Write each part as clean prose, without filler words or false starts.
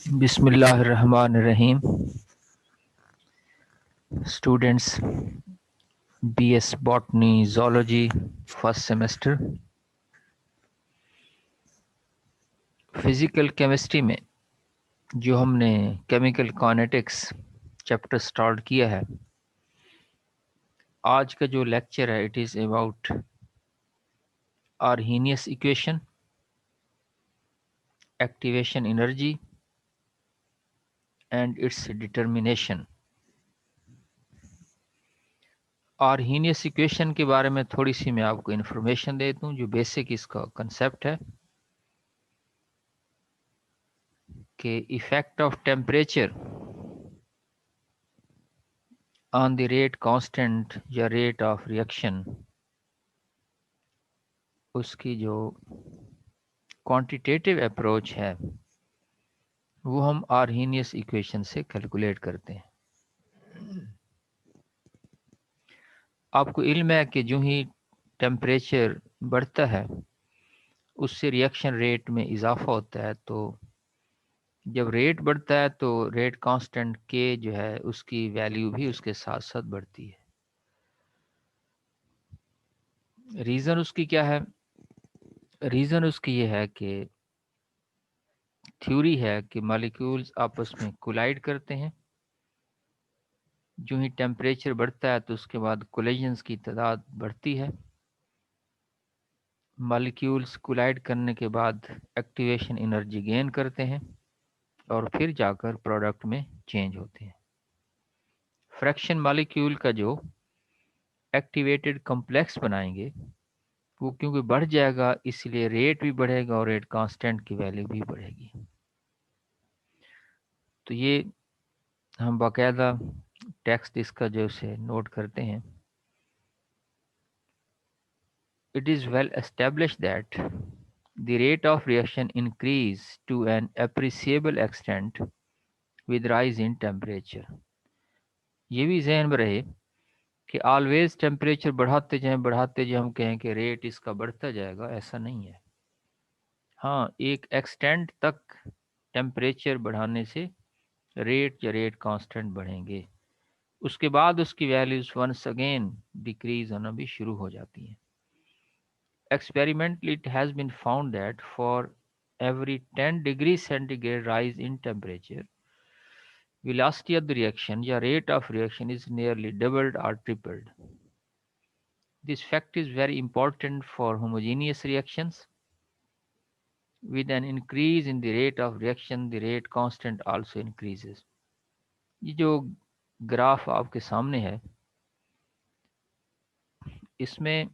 बिस्मिल्लाहिर्रहमानिर्रहीम। Students, BS botany zoology first semester. Physical chemistry में जो हमने केमिकल काइनेटिक्स चैप्टर स्टार्ट किया है, आज का जो लेक्चर है it is about Arrhenius equation, activation energy and it's determination. Arrhenius equation के बारे में थोड़ी सी मैं आपको इन्फॉर्मेशन दे दूं, जो बेसिक इसका कंसेप्ट है कि effect of temperature on the rate constant या रेट ऑफ रिएक्शन, उसकी जो क्वांटिटेटिव अप्रोच है वो हम आर्हीनियस इक्वेशन से कैलकुलेट करते हैं। आपको इल्म है कि जो ही टेम्परेचर बढ़ता है उससे रिएक्शन रेट में इजाफा होता है, तो जब रेट बढ़ता है तो रेट कांस्टेंट के जो है उसकी वैल्यू भी उसके साथ साथ बढ़ती है। रीज़न उसकी क्या है? रीज़न उसकी ये है कि थ्योरी है कि मॉलिक्यूल्स आपस में कोलाइड करते हैं। जो ही टेम्परेचर बढ़ता है तो उसके बाद कोलिजन्स की तादाद बढ़ती है। मॉलिक्यूल्स कोलाइड करने के बाद एक्टिवेशन एनर्जी गेन करते हैं और फिर जाकर प्रोडक्ट में चेंज होते हैं। फ्रैक्शन मॉलिक्यूल का जो एक्टिवेटेड कॉम्प्लेक्स बनाएंगे वो क्योंकि बढ़ जाएगा, इसलिए रेट भी बढ़ेगा और रेट कांस्टेंट की वैल्यू भी बढ़ेगी। तो ये हम बाकायदा टेक्स्ट इसका जो से नोट करते हैं। It is well established that the rate of reaction increase to an appreciable extent with rise in temperature। ये भी जहन में रहे कि ऑलवेज टेम्परेचर बढ़ाते जाएं हम कहें कि रेट इसका बढ़ता जाएगा, ऐसा नहीं है। हाँ, एक एक्सटेंट तक टेम्परेचर बढ़ाने से रेट या रेट कांस्टेंट बढ़ेंगे, उसके बाद उसकी वैल्यूज वंस अगेन डिक्रीज होना भी शुरू हो जाती हैं। Experimentally, it has been found that for every 10 degrees centigrade rise in temperature, velocity of the reaction या rate of reaction is nearly doubled or tripled. This fact is very important for homogeneous reactions. With an increase in the rate of reaction, the rate constant also increases. ये जो graph आपके सामने है, इसमें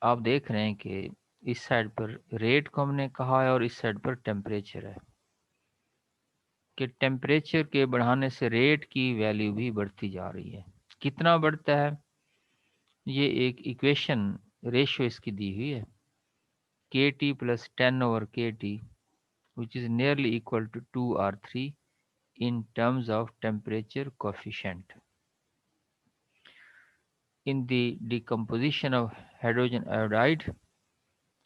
आप देख रहे हैं कि इस साइड पर रेट को हमने कहा है और इस साइड पर टेम्परेचर है कि टेम्परेचर के बढ़ाने से रेट की वैल्यू भी बढ़ती जा रही है। कितना बढ़ता है, ये एक इक्वेशन रेशियो इसकी दी हुई है, के T plus 10/kT which is nearly equal to 2 or 3 in terms of temperature coefficient. In the decomposition of hydrogen iodide,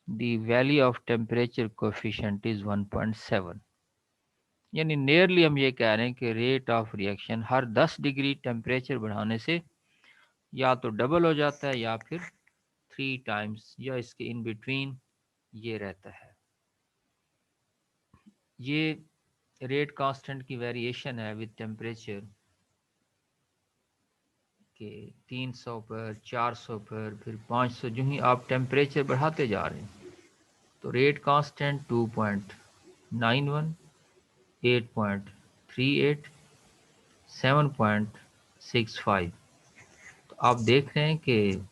the value of temperature coefficient is 1.7। यानी नियरली हम ये कह रहे हैं कि rate of reaction her 10 degree temperature बढ़ाने से या तो डबल हो जाता है या फिर 3 टाइम्स या इसके इन बिटवीन ये रहता है। ये रेट कांस्टेंट की वेरिएशन है विद टेम्परेचर के 300 पर, 400 पर, फिर 500। जो ही आप टेम्परेचर बढ़ाते जा रहे हैं तो रेट कांस्टेंट 2.91, 8.38, 7.65। तो आप देख रहे हैं कि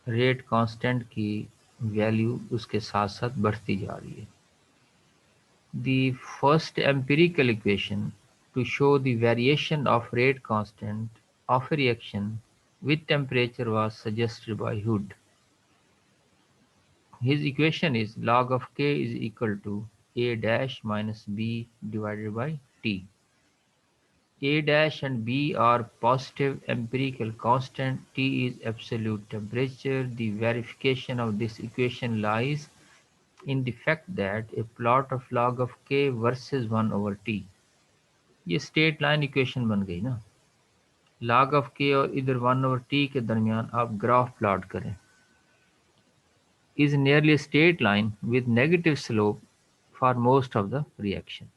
रेट कांस्टेंट की वैल्यू उसके साथ साथ बढ़ती जा रही है। The first empirical equation to show the variation of rate constant of a reaction with temperature was suggested by Hood. His equation is log of K is equal to A dash minus B divided by T. A dash and B are positive empirical constant. T is absolute temperature. The verification of this equation lies in the fact that a plot of log of k versus 1 over t, ये state line equation बन गई ना। log of k और इधर 1 over t के दरमियान आप graph plot करें, is nearly a straight line with negative slope for most of the reaction.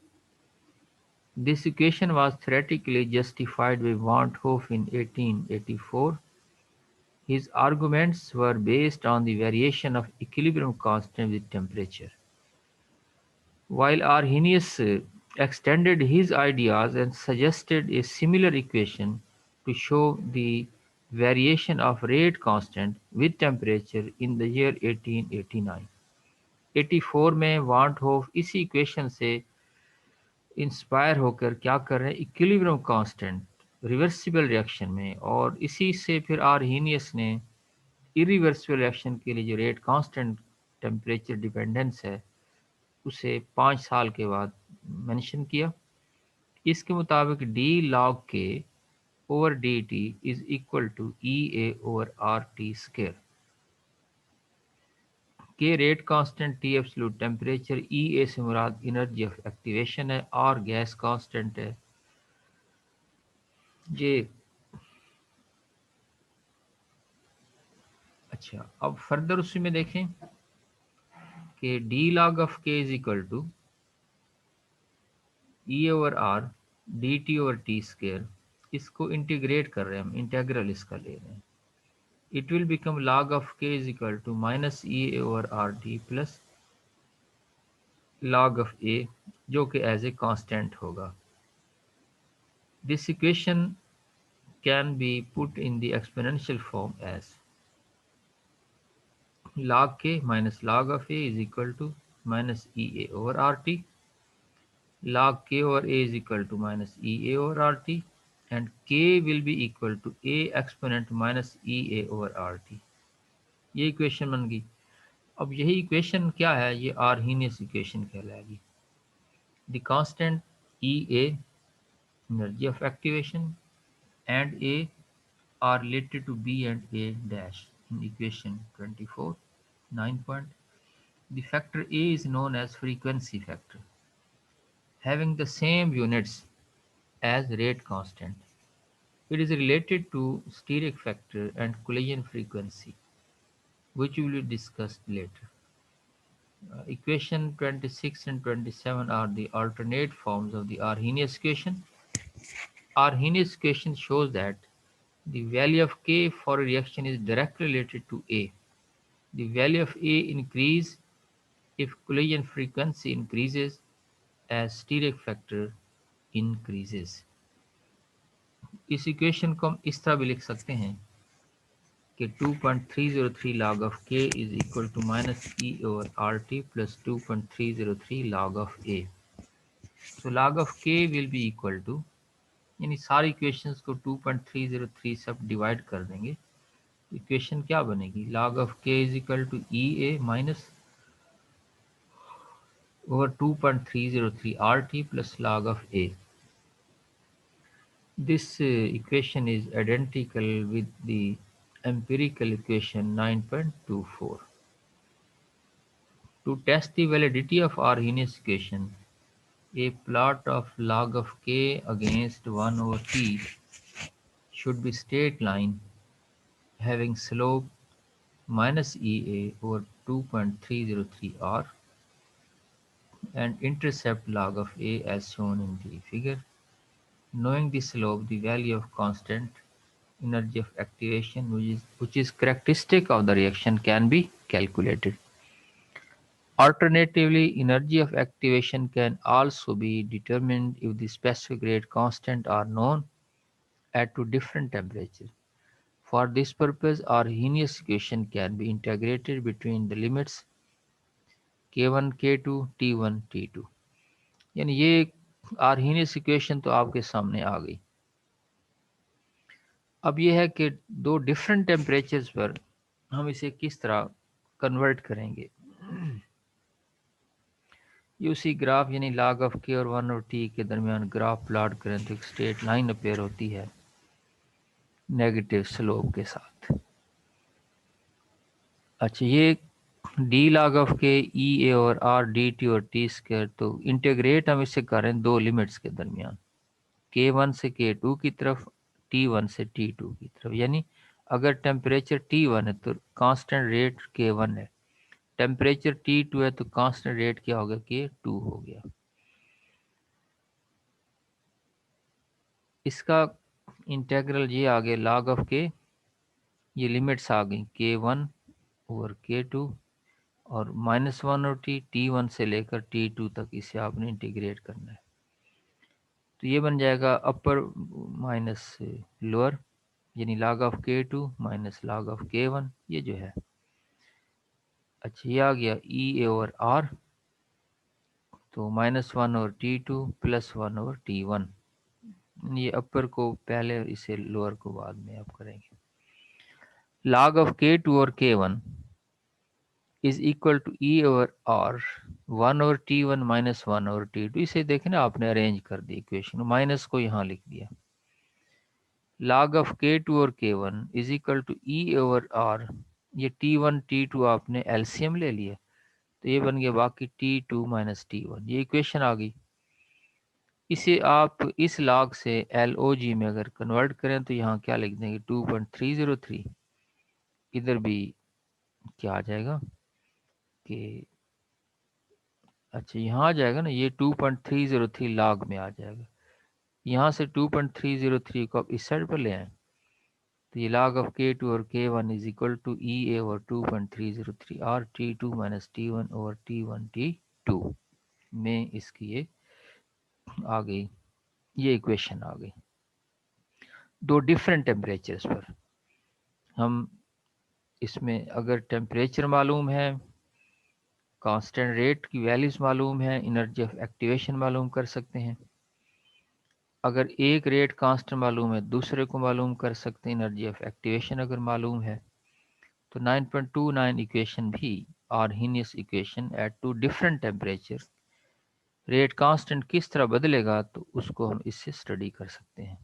This equation was theoretically justified by Van't Hoff in 1884. His arguments were based on the variation of equilibrium constant with temperature, while Arrhenius extended his ideas and suggested a similar equation to show the variation of rate constant with temperature in the year 1889. 84 में want Hoff इसी equation से inspire होकर क्या कर रहे हैं, equilibrium constant reversible reaction में, और इसी से फिर आर्हीनियस ने इरिवर्सिबल रिएक्शन के लिए जो रेट कांस्टेंट टेम्परेचर डिपेंडेंस है उसे 5 साल के बाद मेंशन किया। इसके मुताबिक D log K over D T is equal to E A over R T square. K rate constant, T absolute temperature, E A से मुराद एनर्जी ऑफ एक्टिवेशन है, और गैस कांस्टेंट है ये। अच्छा, अब फर्दर उसी में देखें कि d log of k is equal to e over r d t over t square. इसको इंटीग्रेट कर रहे हैं हम, इंटेग्रल इसका ले रहे हैं। It will become log of k is equal to minus e a over r t plus log of a, जो कि एज ए कांस्टेंट होगा। This equation can be put in the exponential form as log k minus log of a is equal to minus e a over r t, log k over a is equal to minus e a over r t, and k will be equal to a exponent minus e a over r t। ये equation बन गई। अब यही equation क्या है, ये Arrhenius equation कहलाएगी। The constant EA, energy of activation, and A are related to B and A dash in equation 24. 9 point. The factor A is known as frequency factor, having the same units as rate constant. It is related to steric factor and collision frequency, which will be discussed later. Equation 26 and 27 are the alternate forms of the Arrhenius equation. Arrhenius equation shows that the value of K for a reaction is directly related to A. The value of A increases if collision frequency increases as steric factor increases. इस equation को हम इस तरह भी लिख सकते हैं कि 2.303 log of K is equal to minus E over RT plus 2.303 log of A. So log of K will be equal to, यानी सारी इक्वेशंस को 2.303 सब डिवाइड कर देंगे, इक्वेशन क्या बनेगी, log of k is equal to EA minus over 2.303 RT plus log of A. This equation is identical with the empirical equation 9.24. To test the validity of Arrhenius equation, a plot of log of k against 1 over t should be straight line having slope minus EA over 2.303 R and intercept log of A as shown in the figure. Knowing the slope, the value of constant energy of activation, which is characteristic of the reaction, can be calculated. Alternatively, energy of activation can also be determined if the specific rate constant are known at two different temperatures. For this purpose, Arrhenius equation can be integrated between the limits K1 K2 T1 T2। यानी ये Arrhenius equation तो आपके सामने आ गई। अब ये है कि दो डिफरेंट टेम्परेचर्स पर हम इसे किस तरह कन्वर्ट करेंगे। ये उसी ग्राफ यानी log ऑफ के और 1 और t के दरमियान ग्राफ प्लॉट करें तो एक स्ट्रेट लाइन अपेयर होती है नेगेटिव स्लोप के साथ। अच्छा, ये डी log ऑफ के ई ए और आर डी टी और टी स्क्वायर, तो इंटीग्रेट हम इससे कर रहे हैं दो लिमिट्स के दरमियान, के वन से के टू की तरफ, टी वन से टी टू की तरफ। यानी अगर टेम्परेचर टी वन है तो कांस्टेंट रेट के वन है, टेम्परेचर टी टू है तो कांस्टेंट रेट क्या हो गया, के टू हो गया। इसका इंटेग्रल ये आ गया log ऑफ के, ये लिमिट्स आ गई के वन ओवर के टू और -1 और टी वन से लेकर टी टू तक इसे आपने इंटीग्रेट करना है। तो ये बन जाएगा अपर माइनस लोअर, यानी log ऑफ के टू माइनस log ऑफ के वन, ये जो है। अच्छा, ये आ गया ई ए ओवर आर, तो -1 और टी टू प्लस 1 और टी वन, ये अपर को पहले, इसे लोअर को बाद में आप करेंगे। log ऑफ के टू और k one is equal to e over r 1 over t one minus 1 over t two. इसे देखें ना, आपने अरेंज कर दी इक्वेशन, माइनस को यहाँ लिख दिया। log ऑफ के टू और k one is equal to e over r, ये टी वन टी टू आपने एलसीएम ले लिया, तो ये बन गया बाकी t two minus t one, ये इक्वेशन आ गई। इसे आप इस log से एल ओ जी में अगर कन्वर्ट करें तो यहाँ क्या लिख देंगे, 2.303। इधर भी क्या आ जाएगा कि, अच्छा यहाँ आ जाएगा ना, ये 2.303 log में आ जाएगा। यहाँ से 2.303 को आप इस साइड पर ले आए, तो ये log ऑफ के टू और k one is equal to E A over 2.303 r t two minus t one over t one t two में इसकी ये आ गई, ये इक्वेशन आ गई। दो डिफरेंट टेम्परेचर्स पर हम, इसमें अगर टेम्परेचर मालूम है, कांस्टेंट रेट की वैल्यूज मालूम है, एनर्जी ऑफ एक्टिवेशन मालूम कर सकते हैं। अगर एक रेट कांस्टेंट मालूम है, दूसरे को मालूम कर सकते हैं एनर्जी ऑफ एक्टिवेशन अगर मालूम है। तो 9.29 इक्वेशन भी Arrhenius equation at two different temperature, rate constant किस तरह बदलेगा तो उसको हम इससे स्टडी कर सकते हैं।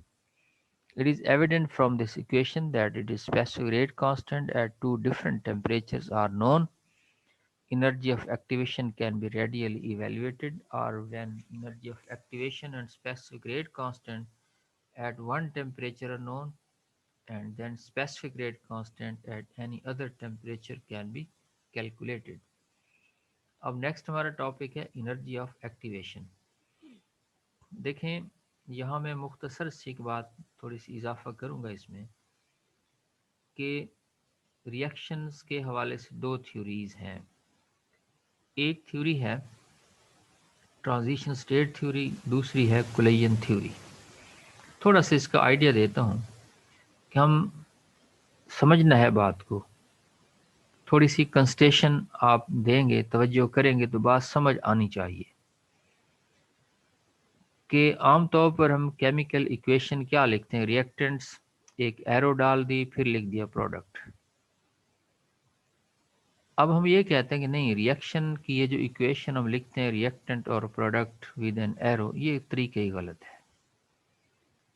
It is evident from this equation that it is specific rate constant at two different temperatures are known. Energy of activation can be readily evaluated, or when energy of activation and specific rate constant at one temperature are known, and then specific rate constant at any other temperature can be calculated. अब next हमारा topic है energy of activation. देखें, यहाँ मैं मुख्तसर सी एक बात थोड़ी सी इजाफा करूँगा इसमें कि रिएक्शंस के हवाले से दो थ्योरीज हैं। एक थ्योरी है ट्रांजिशन स्टेट थ्योरी, दूसरी है कुलेयन थ्योरी। थोड़ा सा इसका आइडिया देता हूँ कि हम समझना है बात को, थोड़ी सी कंस्टेशन आप देंगे, तवज्जो करेंगे तो बात समझ आनी चाहिए। कि आम तौर पर हम केमिकल इक्वेशन क्या लिखते हैं, रिएक्टेंट्स, एक एरो डाल दी, फिर लिख दिया प्रोडक्ट। अब हम ये कहते हैं कि नहीं, रिएक्शन की ये जो इक्वेशन हम लिखते हैं रिएक्टेंट और प्रोडक्ट विद एन एरो, ये तरीके ही गलत है।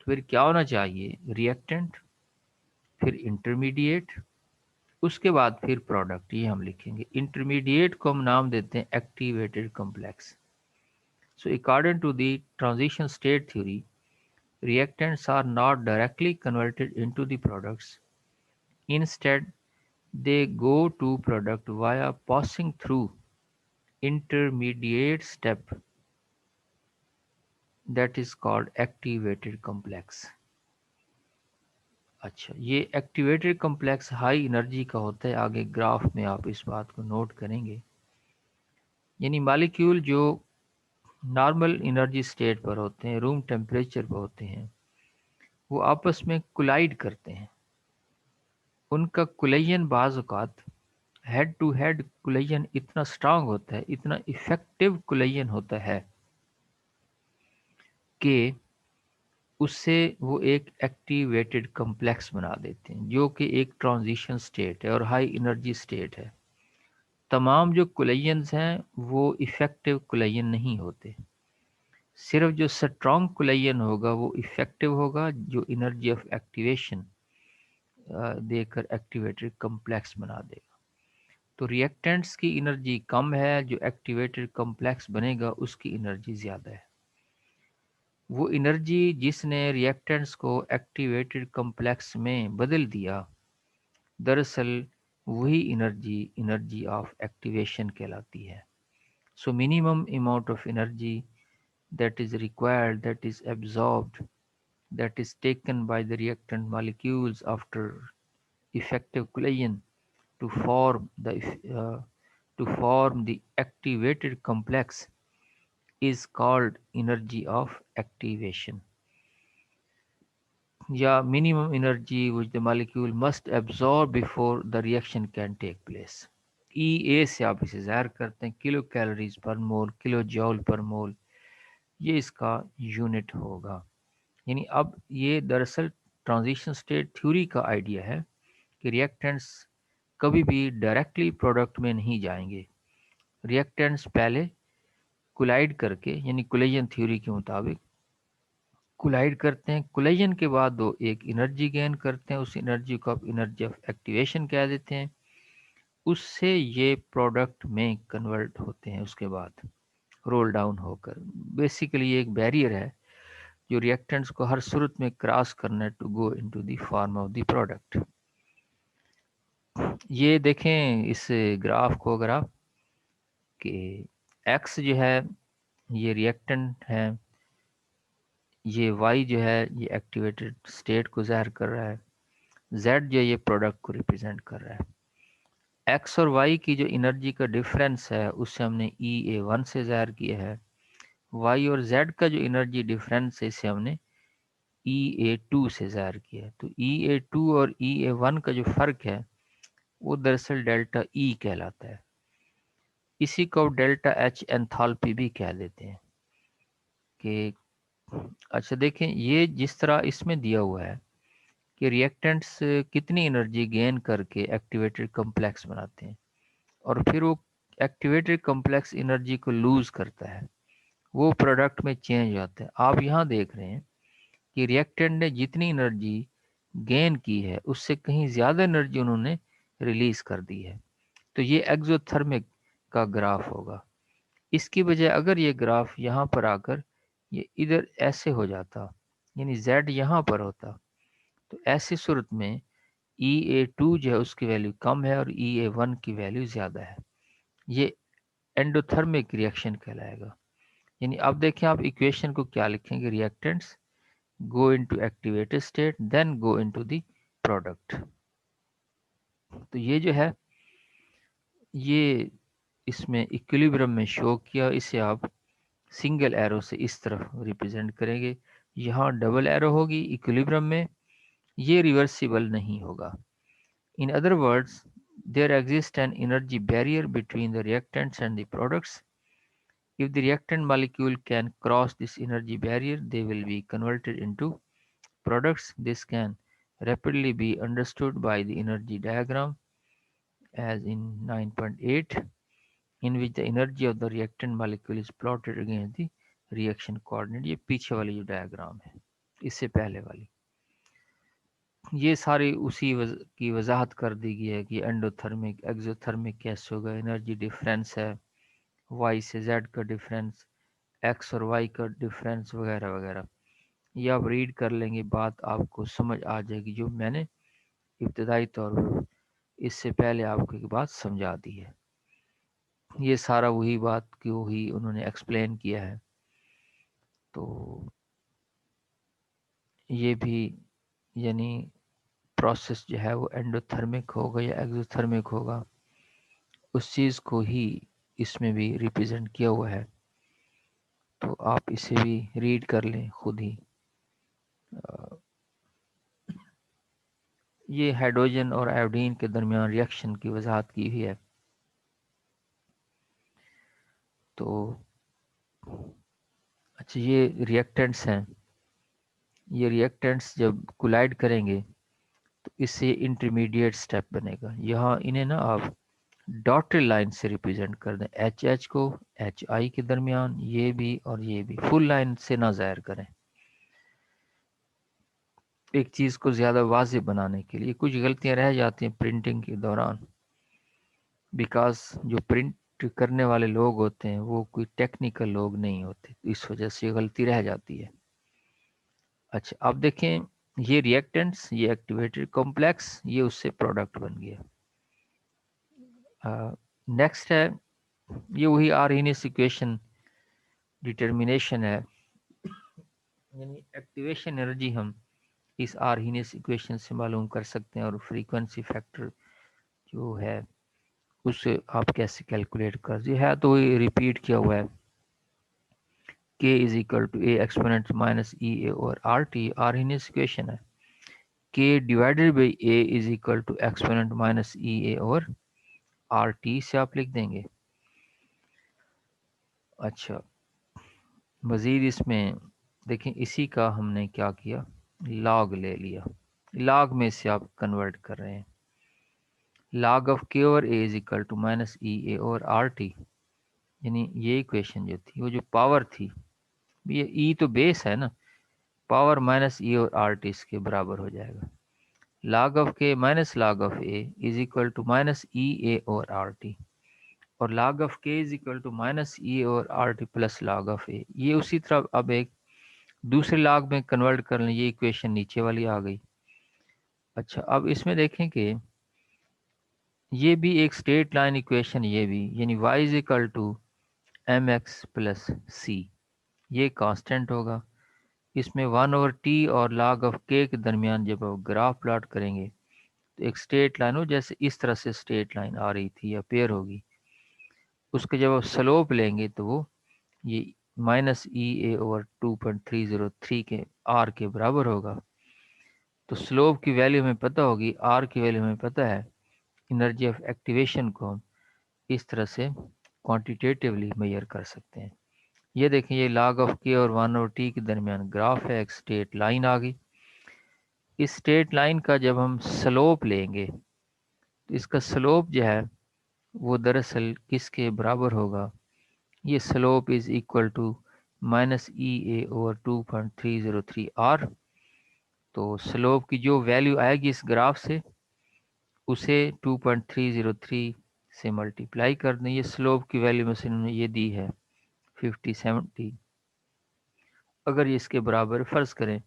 तो फिर क्या होना चाहिए, रिएक्टेंट, फिर इंटरमीडिएट, उसके बाद फिर प्रोडक्ट, ये हम लिखेंगे। इंटरमीडिएट को हम नाम देते हैं activated complex. So according to the transition state theory, reactants are not directly converted into the products. Instead, they go to product via passing through intermediate step that is called activated complex. अच्छा, ये activated complex high energy का होता है, आगे graph में आप इस बात को नोट करेंगे। यानी मॉलिक्यूल जो नॉर्मल एनर्जी स्टेट पर होते हैं, रूम टेम्परेचर पर होते हैं, वो आपस में कोलाइड करते हैं। उनका कुलयन बाज़ औक़ात हेड टू हेड कुलयन इतना स्ट्रांग होता है, इतना इफ़ेक्टिव कुलयन होता है कि उससे वो एक एक्टिवेटेड कॉम्प्लेक्स बना देते हैं, जो कि एक ट्रांजिशन स्टेट है और हाई एनर्जी स्टेट है। तमाम जो कुलयंस हैं वो इफ़ेक्टिव कुलयन नहीं होते, सिर्फ जो स्ट्रांग कुलयन होगा वो इफ़ेक्टिव होगा, जो एनर्जी ऑफ एक्टिवेशन देकर एक्टिवेटेड कॉम्प्लेक्स बना देगा। तो रिएक्टेंट्स की एनर्जी कम है, जो एक्टिवेटेड कॉम्प्लेक्स बनेगा उसकी एनर्जी ज़्यादा है। वो एनर्जी जिसने रिएक्टेंट्स को एक्टिवेटेड कॉम्प्लेक्स में बदल दिया, दरअसल वही एनर्जी एनर्जी ऑफ एक्टिवेशन कहलाती है। So minimum amount of energy that is required, that is absorbed, that is taken by the reactant molecules after effective collision to uh, form the activated complex is called energy of activation, या minimum energy which the molecule must absorb before the reaction can take place. EA से आप इसे ज़ाहिर करते हैं, kilo calories पर मोल, kilo जॉल पर मोल, ये इसका यूनिट होगा। यानी अब ये दरअसल ट्रांजिशन स्टेट थ्योरी का आइडिया है कि रिएक्टेंट्स कभी भी डायरेक्टली प्रोडक्ट में नहीं जाएंगे। रिएक्टेंट्स पहले कोलाइड करके, यानी कोलिजन थ्योरी के मुताबिक कोलाइड करते हैं, कोलिजन के बाद वो एक एनर्जी गेन करते हैं, उस एनर्जी को आप एनर्जी ऑफ एक्टिवेशन कह देते हैं, उससे ये प्रोडक्ट में कन्वर्ट होते हैं, उसके बाद रोल डाउन होकर। बेसिकली ये एक बैरियर है जो रिएक्टेंट्स को हर सूरत में क्रॉस करना है to go into the form of the product. ये देखें इस ग्राफ को अगर आप, कि एक्स जो है ये रिएक्टेंट है, ये वाई जो है ये एक्टिवेटेड स्टेट को ज़ाहिर कर रहा है, जेड जो ये प्रोडक्ट को रिप्रेजेंट कर रहा है। एक्स और वाई की जो एनर्जी का डिफरेंस है उससे हमने EA1 से ज़ाहिर किया है। वाई और जेड का जो एनर्जी डिफरेंस है इसे हमने EA2 से ज़ाहिर किया है। तो EA2 और EA1 का जो फ़र्क है वो दरअसल डेल्टा E कहलाता है। इसी को डेल्टा H एंथैल्पी भी कह देते हैं। कि अच्छा देखें, ये जिस तरह इसमें दिया हुआ है कि रिएक्टेंट्स कितनी एनर्जी गेन करके एक्टिवेटेड कॉम्प्लेक्स बनाते हैं, और फिर वो एक्टिवेटेड कॉम्प्लेक्स एनर्जी को लूज़ करता है, वो प्रोडक्ट में चेंज होता है। आप यहाँ देख रहे हैं कि रिएक्टेंट ने जितनी एनर्जी गेन की है उससे कहीं ज़्यादा एनर्जी उन्होंने रिलीज़ कर दी है। तो ये एक्सोथर्मिक का ग्राफ होगा। इसकी बजाय अगर ये ग्राफ यहाँ पर आकर ये इधर ऐसे हो जाता, यानी Z यहाँ पर होता, तो ऐसी सूरत में EA2 जो है उसकी वैल्यू कम है और EA1 की वैल्यू ज़्यादा है। ये एंडोथर्मिक रिएक्शन कहलाएगा। यानी अब देखें आप इक्वेशन को क्या लिखेंगे, reactants go into activated state then go into the product। तो ये जो है ये इसमें इक्विलिब्रियम में शो किया, इसे आप सिंगल एरो से इस तरफ रिप्रेजेंट करेंगे, यहाँ डबल एरो होगी इक्विलिब्रियम में, ये रिवर्सिबल नहीं होगा। In other words, there exists an energy barrier between the reactants and the products. If the reactant molecule can cross this energy barrier, they will be converted into products. This can rapidly be understood by the energy diagram as in 9.8, in which the energy of the reactant molecule is plotted against the reaction coordinate। ये पीछे वाली जो diagram है, इससे पहले वाली, ये सारी उसी की वजाहत कर दी गई है कि एंडोथर्मिक एक्सोथर्मिक कैसे होगा, एनर्जी डिफरेंस है, वाई से जेड का डिफरेंस, एक्स और वाई का डिफरेंस वगैरह वगैरह। ये आप रीड कर लेंगे, बात आपको समझ आ जाएगी जो मैंने इब्तदाई तौर पर इससे पहले आपको एक बात समझा दी है। ये सारा वही बात की वही उन्होंने एक्सप्लेन किया है। तो ये भी यानी प्रोसेस जो है वो एंडोथर्मिक होगा या एक्सोथर्मिक होगा, उस चीज़ को ही इसमें भी रिप्रेजेंट किया हुआ है। तो आप इसे भी रीड कर लें खुद ही। ये हाइड्रोजन और आयोडीन के दरमियान रिएक्शन की वजाहत की हुई है। तो अच्छा, ये रिएक्टेंट्स हैं, ये रिएक्टेंट्स जब कोलाइड करेंगे तो इससे इंटरमीडिएट स्टेप बनेगा। यहाँ इन्हें ना आप डॉटेड लाइन से रिप्रेजेंट कर दें, एच एच को एच आई के दरमियान, ये भी और ये भी फुल लाइन से ना ज़ाहिर करें, एक चीज़ को ज़्यादा वाज़ेह बनाने के लिए। कुछ गलतियां रह जाती हैं प्रिंटिंग के दौरान, बिकॉज जो प्रिंट करने वाले लोग होते हैं वो कोई टेक्निकल लोग नहीं होते, इस वजह से गलती रह जाती है। अच्छा, अब देखें, ये रिएक्टेंट्स, ये एक्टिवेटेड कॉम्प्लेक्स, ये उससे प्रोडक्ट बन गया। नेक्स्ट है, ये वही आर्हेनियस इक्वेशन डिटर्मिनेशन है, यानी एक्टिवेशन एनर्जी हम इस आर्हेनियस इक्वेशन से मालूम कर सकते हैं, और फ्रीक्वेंसी फैक्टर जो है उससे आप कैसे कैलकुलेट कर, ये है तो ये रिपीट किया हुआ है, k is equal to A exponent minus E A और आर टी आर्हेनियस इक्वेशन है। k divided by a is equal to exponent minus E A और आर टी से आप लिख देंगे। अच्छा, मज़ीद इसमें देखें, इसी का हमने क्या किया, लॉग ले लिया, लॉग में से आप कन्वर्ट कर रहे हैं। लॉग ऑफ के और ए is equal to minus E A और आर टी, यानी ये इक्वेशन जो थी, वो जो पावर थी, ये ई तो बेस है ना, पावर माइनस ई और आर टी इसके बराबर हो जाएगा। log of k minus log of a is equal to minus E A और आर टी, और log of k is equal to minus E और R T plus log of a, ये उसी तरह अब एक दूसरे log में कन्वर्ट कर लें, ये इक्वेशन नीचे वाली आ गई। अच्छा, अब इसमें देखें कि ये भी एक स्ट्रेट लाइन इक्वेशन, ये भी, यानी y is equal to M X plus C, ये कांस्टेंट होगा। इसमें 1/t और log ऑफ k के दरमियान जब आप ग्राफ प्लॉट करेंगे तो एक स्ट्रेट लाइन हो, जैसे इस तरह से स्ट्रेट लाइन आ रही थी या पेयर होगी, उसके जब आप स्लोप लेंगे तो वो ये माइनस ई ए ओवर 2.303 के आर के बराबर होगा। तो स्लोप की वैल्यू हमें पता होगी, आर की वैल्यू हमें पता है, एनर्जी ऑफ एक्टिवेशन को हम इस तरह से क्वांटिटेटिवली मेजर कर सकते हैं। ये देखें, ये log ऑफ के और 1/t के दरमियान ग्राफ है, एक स्ट्रेट लाइन आ गई। इस स्ट्रेट लाइन का जब हम स्लोप लेंगे तो इसका स्लोप जो है वो दरअसल किसके बराबर होगा, ये slope is equal to minus E A over 2.303 r. तो स्लोप की जो वैल्यू आएगी इस ग्राफ से, उसे 2.303 से मल्टीप्लाई कर दें। ये स्लोप की वैल्यू में से इन्होंने ये दी है 50-70, अगर ये इसके बराबर फर्ज करें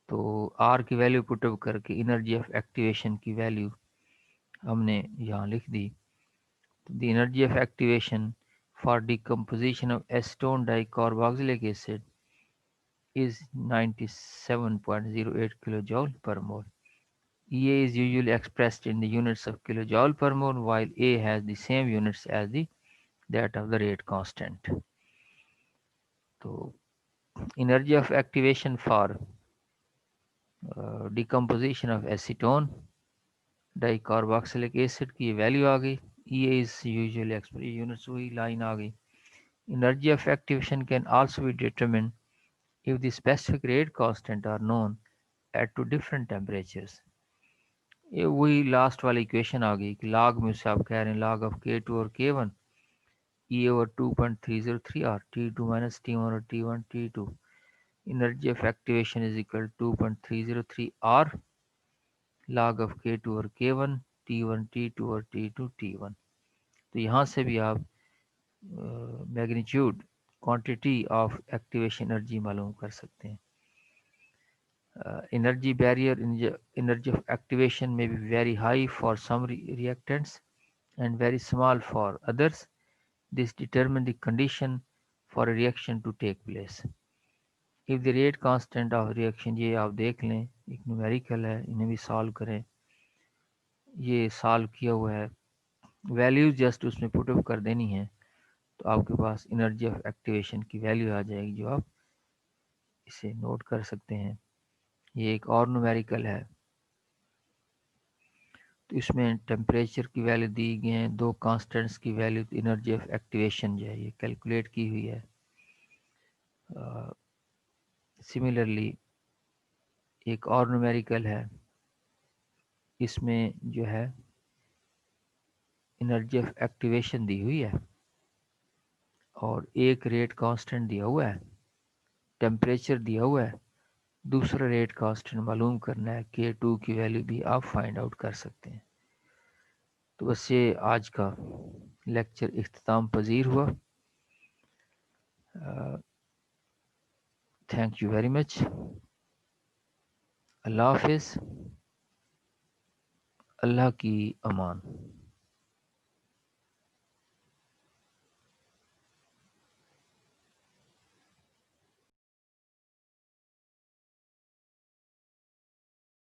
तो आर की वैल्यू पुटअप करके एनर्जी ऑफ एक्टिवेशन की वैल्यू हमने यहाँ लिख दी। The energy of activation for decomposition of acetone dicarboxylic acid is 97.08 kilojoule per mole. EA is usually expressed in the units of kilojoule per mole, while A has the same units as that of the rate constant. So, energy of activation for decomposition of acetone dicarboxylic acid की value आ गई, EA is usually expressed, units वही line आ गई। Energy of activation can also be determined if the specific rate constant are known at two different temperatures. ये वही last वाली equation आ गई कि log में से आप कह रहे हैं log of K2 और K1 E over 2.303 R T2 minus T1 और T1 T2, energy of activation is equal to 2.303 R log of K2 और K1 T1 T2 और T2 T1। तो यहाँ से भी आप magnitude quantity of activation energy मालूम कर सकते हैं। Energy barrier energy of activation may be very high for some reactants and very small for others. This determines the condition for a reaction to take place. If the rate constant of reaction, ये आप देख लें, एक numerical है, इन्हें भी solve करें, ये सॉल्व किया हुआ है, वैल्यूज जस्ट उसमें पुट अप कर देनी है तो आपके पास एनर्जी ऑफ एक्टिवेशन की वैल्यू आ जाएगी, जो आप इसे नोट कर सकते हैं। ये एक और न्यूमेरिकल है, तो इसमें टेम्परेचर की वैल्यू दी गई है, दो कांस्टेंट्स की वैल्यू, एनर्जी ऑफ एक्टिवेशन जो है ये कैलकुलेट की हुई है। सिमिलरली एक और न्यूमेरिकल है, इसमें जो है एनर्जी ऑफ एक्टिवेशन दी हुई है और एक रेट कांस्टेंट दिया हुआ है, टेम्परेचर दिया हुआ है, दूसरा रेट कांस्टेंट मालूम करना है, K2 की वैल्यू भी आप फाइंड आउट कर सकते हैं। तो बस ये आज का लेक्चर इख्तिताम पजीर हुआ। Thank you very much. अल्लाह हाफिज़। अल्लाह की अमान।